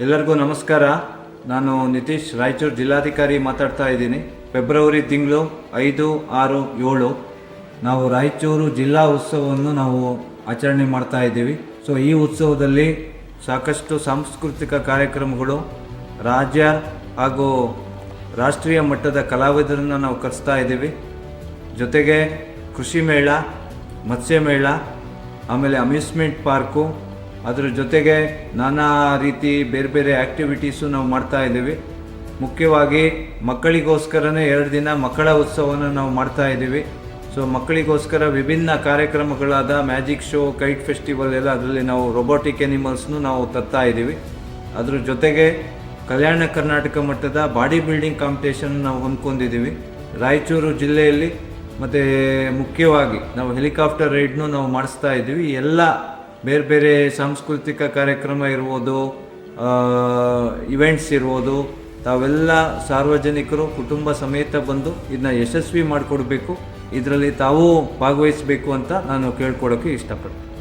ಎಲ್ಲರಿಗೂ ನಮಸ್ಕಾರ. ನಾನು ನಿತೀಶ್, ರಾಯಚೂರು ಜಿಲ್ಲಾಧಿಕಾರಿ ಮಾತಾಡ್ತಾ ಇದ್ದೀನಿ. ಫೆಬ್ರವರಿ ತಿಂಗಳು 5, 6, 7 ನಾವು ರಾಯಚೂರು ಜಿಲ್ಲಾ ಉತ್ಸವವನ್ನು ನಾವು ಆಚರಣೆ ಮಾಡ್ತಾ ಇದ್ದೀವಿ. ಸೊ ಈ ಉತ್ಸವದಲ್ಲಿ ಸಾಕಷ್ಟು ಸಾಂಸ್ಕೃತಿಕ ಕಾರ್ಯಕ್ರಮಗಳು, ರಾಜ್ಯ ಹಾಗೂ ರಾಷ್ಟ್ರೀಯ ಮಟ್ಟದ ಕಲಾವಿದರನ್ನು ನಾವು ಕರೆಸ್ತಾ ಇದ್ದೀವಿ. ಜೊತೆಗೆ ಕೃಷಿ ಮೇಳ, ಮತ್ಸ್ಯ ಮೇಳ, ಆಮೇಲೆ ಅಮ್ಯೂಸ್ಮೆಂಟ್ ಪಾರ್ಕು, ಅದರ ಜೊತೆಗೆ ನಾನಾ ರೀತಿ ಬೇರೆ ಬೇರೆ ಆ್ಯಕ್ಟಿವಿಟೀಸು ನಾವು ಮಾಡ್ತಾ ಇದ್ದೀವಿ. ಮುಖ್ಯವಾಗಿ ಮಕ್ಕಳಿಗೋಸ್ಕರನೇ 2 ದಿನ ಮಕ್ಕಳ ಉತ್ಸವವನ್ನು ನಾವು ಮಾಡ್ತಾ ಇದ್ದೀವಿ. ಸೊ ಮಕ್ಕಳಿಗೋಸ್ಕರ ವಿಭಿನ್ನ ಕಾರ್ಯಕ್ರಮಗಳಾದ ಮ್ಯಾಜಿಕ್ ಶೋ, ಕೈಟ್ ಫೆಸ್ಟಿವಲ್ ಎಲ್ಲ, ಅದರಲ್ಲಿ ನಾವು ರೊಬೋಟಿಕ್ ಎನಿಮಲ್ಸ್ನು ನಾವು ತರ್ತಾ ಇದ್ದೀವಿ. ಅದ್ರ ಜೊತೆಗೆ ಕಲ್ಯಾಣ ಕರ್ನಾಟಕ ಮಟ್ಟದ ಬಾಡಿ ಬಿಲ್ಡಿಂಗ್ ಕಾಂಪಿಟೇಷನ್ ನಾವು ಹೊಂದ್ಕೊಂಡಿದ್ದೀವಿ ರಾಯಚೂರು ಜಿಲ್ಲೆಯಲ್ಲಿ. ಮತ್ತು ಮುಖ್ಯವಾಗಿ ನಾವು ಹೆಲಿಕಾಪ್ಟರ್ ರೈಡ್ನು ನಾವು ಮಾಡಿಸ್ತಾ ಇದ್ದೀವಿ. ಎಲ್ಲ ಬೇರೆ ಬೇರೆ ಸಾಂಸ್ಕೃತಿಕ ಕಾರ್ಯಕ್ರಮ ಇರ್ಬೋದು, ಇವೆಂಟ್ಸ್ ಇರ್ಬೋದು, ತಾವೆಲ್ಲ ಸಾರ್ವಜನಿಕರು ಕುಟುಂಬ ಸಮೇತ ಬಂದು ಇದನ್ನ ಯಶಸ್ವಿ ಮಾಡಿಕೊಡ್ಬೇಕು, ಇದರಲ್ಲಿ ತಾವು ಭಾಗವಹಿಸಬೇಕು ಅಂತ ನಾನು ಕೇಳ್ಕೊಡೋಕ್ಕೆ ಇಷ್ಟಪಡ್ತೀನಿ.